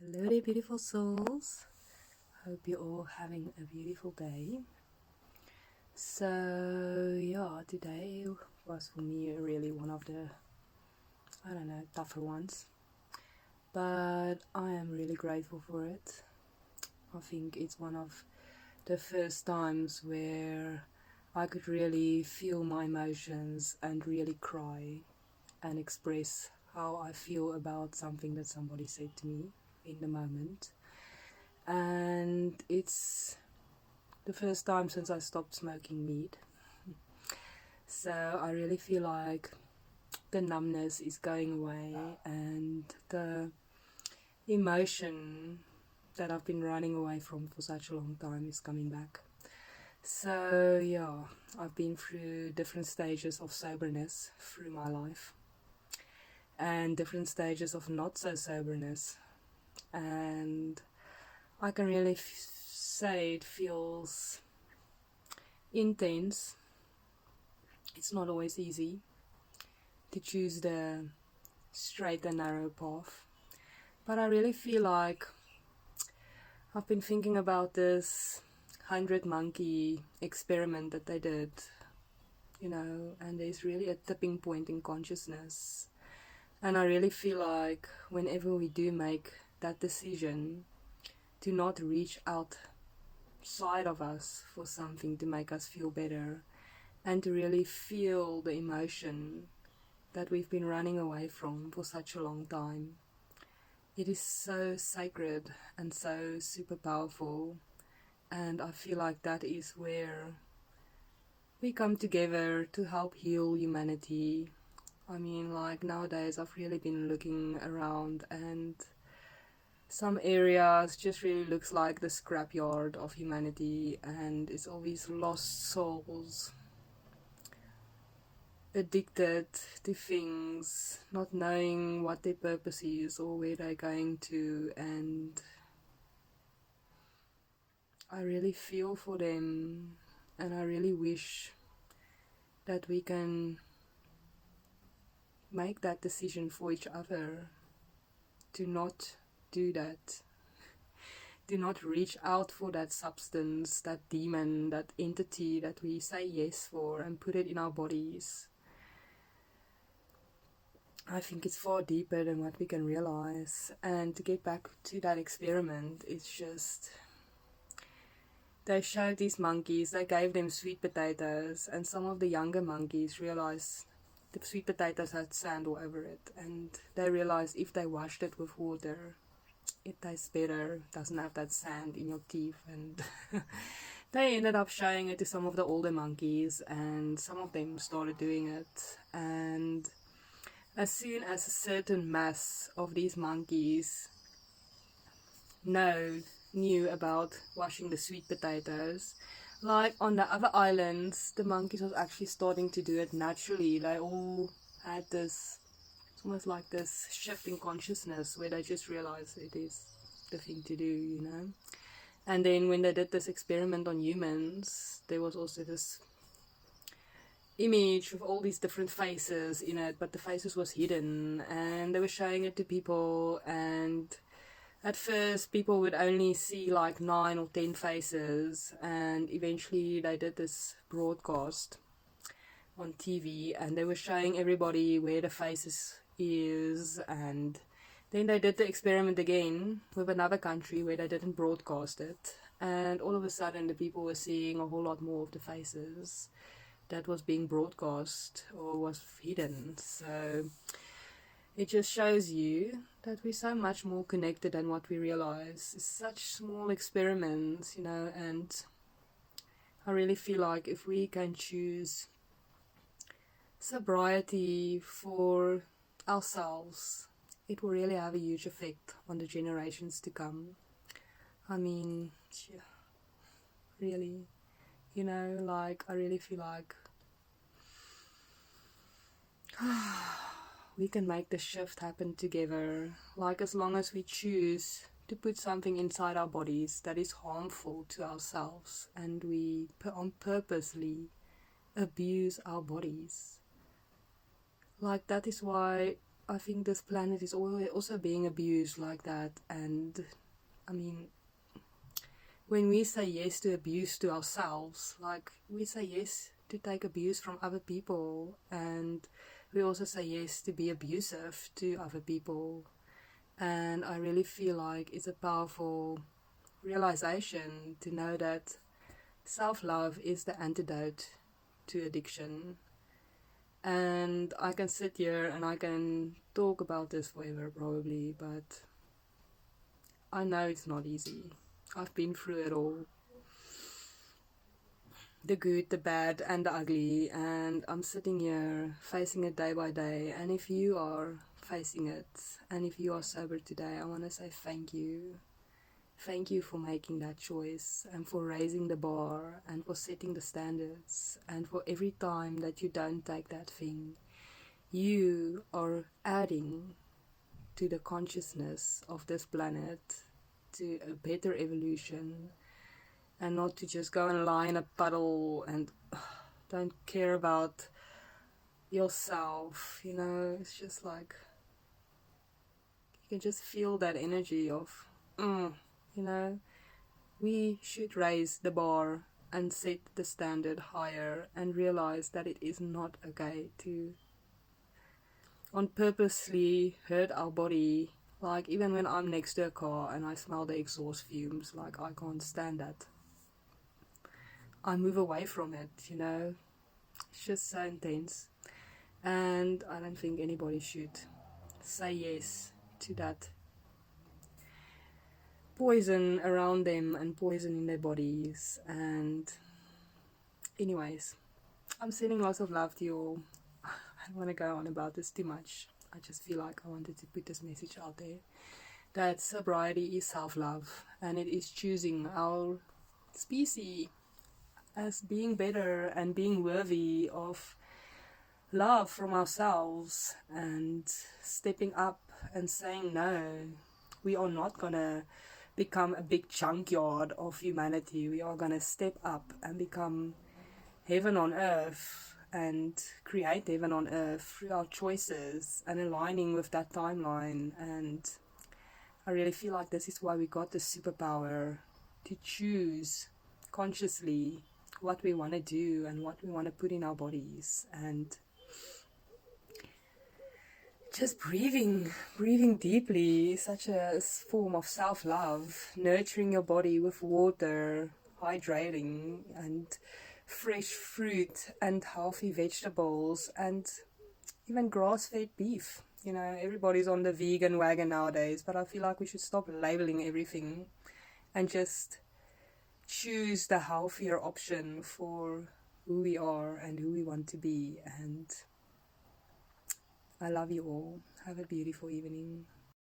Hello there, beautiful souls. Hope you're all having a beautiful day. So, today was for me really one of the, tougher ones. But I am really grateful for it. I think it's one of the first times where I could really feel my emotions and really cry and express how I feel about something that somebody said to me in the moment. And it's the first time since I stopped smoking weed. So I really feel like the numbness is going away and the emotion that I've been running away from for such a long time is coming back. So I've been through different stages of soberness through my life and different stages of not so soberness, and I can really say it feels intense. It's not always easy to choose the straight and narrow path, but I really feel like I've been thinking about this 100 monkey experiment that they did, and there's really a tipping point in consciousness. And I really feel like whenever we do make that decision to not reach outside of us for something to make us feel better and to really feel the emotion that we've been running away from for such a long time, it is so sacred and so super powerful. And I feel like that is where we come together to help heal humanity. I mean, like nowadays I've really been looking around, and some areas just really looks like the scrapyard of humanity, and it's all these lost souls addicted to things, not knowing what their purpose is or where they're going to. And I really feel for them, and I really wish that we can make that decision for each other to not do that. Do not reach out for that substance, that demon, that entity that we say yes for and put it in our bodies. I think it's far deeper than what we can realize. And to get back to that experiment, it's just, they showed these monkeys, they gave them sweet potatoes, and some of the younger monkeys realized the sweet potatoes had sand all over it, and they realized if they washed it with water, it tastes better, doesn't have that sand in your teeth. And they ended up showing it to some of the older monkeys, and some of them started doing it. And as soon as a certain mass of these monkeys knew about washing the sweet potatoes, like on the other islands, the monkeys was actually starting to do it naturally. They all had this, it's almost like this shift in consciousness where they just realized it is the thing to do. And then when they did this experiment on humans, there was also this image of all these different faces in it, but the faces was hidden, and they were showing it to people, and at first people would only see like 9 or 10 faces, and eventually they did this broadcast on TV, and they were showing everybody where the faces is. And then they did the experiment again with another country where they didn't broadcast it, and all of a sudden the people were seeing a whole lot more of the faces that was being broadcast or was hidden. So it just shows you that we're so much more connected than what we realize. It's such small experiments, and I really feel like if we can choose sobriety for ourselves, it will really have a huge effect on the generations to come. I mean, really, I really feel like we can make the shift happen together. Like, as long as we choose to put something inside our bodies that is harmful to ourselves, and we purposely abuse our bodies. Like, that is why I think this planet is also being abused like that. And I mean, when we say yes to abuse to ourselves, like we say yes to take abuse from other people, and we also say yes to be abusive to other people. And I really feel like it's a powerful realization to know that self-love is the antidote to addiction. And I can sit here and I can talk about this forever probably, but I know it's not easy. I've been through it all. The good, the bad, and the ugly, and I'm sitting here facing it day by day. And if you are facing it, and if you are sober today, I want to say thank you. Thank you for making that choice, and for raising the bar, and for setting the standards, and for every time that you don't take that thing, you are adding to the consciousness of this planet, to a better evolution, and not to just go and lie in a puddle and don't care about yourself. It's just like you can just feel that energy of we should raise the bar and set the standard higher, and realize that it is not okay to on purposely hurt our body. Like, even when I'm next to a car and I smell the exhaust fumes, like, I can't stand that. I move away from it. It's just so intense. And I don't think anybody should say yes to that poison around them and poison in their bodies. And anyways, I'm sending lots of love to you all. I don't want to go on about this too much. I just feel like I wanted to put this message out there, that sobriety is self-love, and it is choosing our species as being better and being worthy of love from ourselves, and stepping up and saying no. We are not gonna become a big junkyard of humanity. We are gonna step up and become heaven on earth, and create heaven on earth through our choices and aligning with that timeline. And I really feel like this is why we got the superpower to choose consciously what we want to do and what we want to put in our bodies. And just breathing deeply is such a form of self-love. Nurturing your body with water, hydrating, and fresh fruit and healthy vegetables, and even grass-fed beef. Everybody's on the vegan wagon nowadays, but I feel like we should stop labeling everything and just choose the healthier option for who we are and who we want to be. And I love you all. Have a beautiful evening.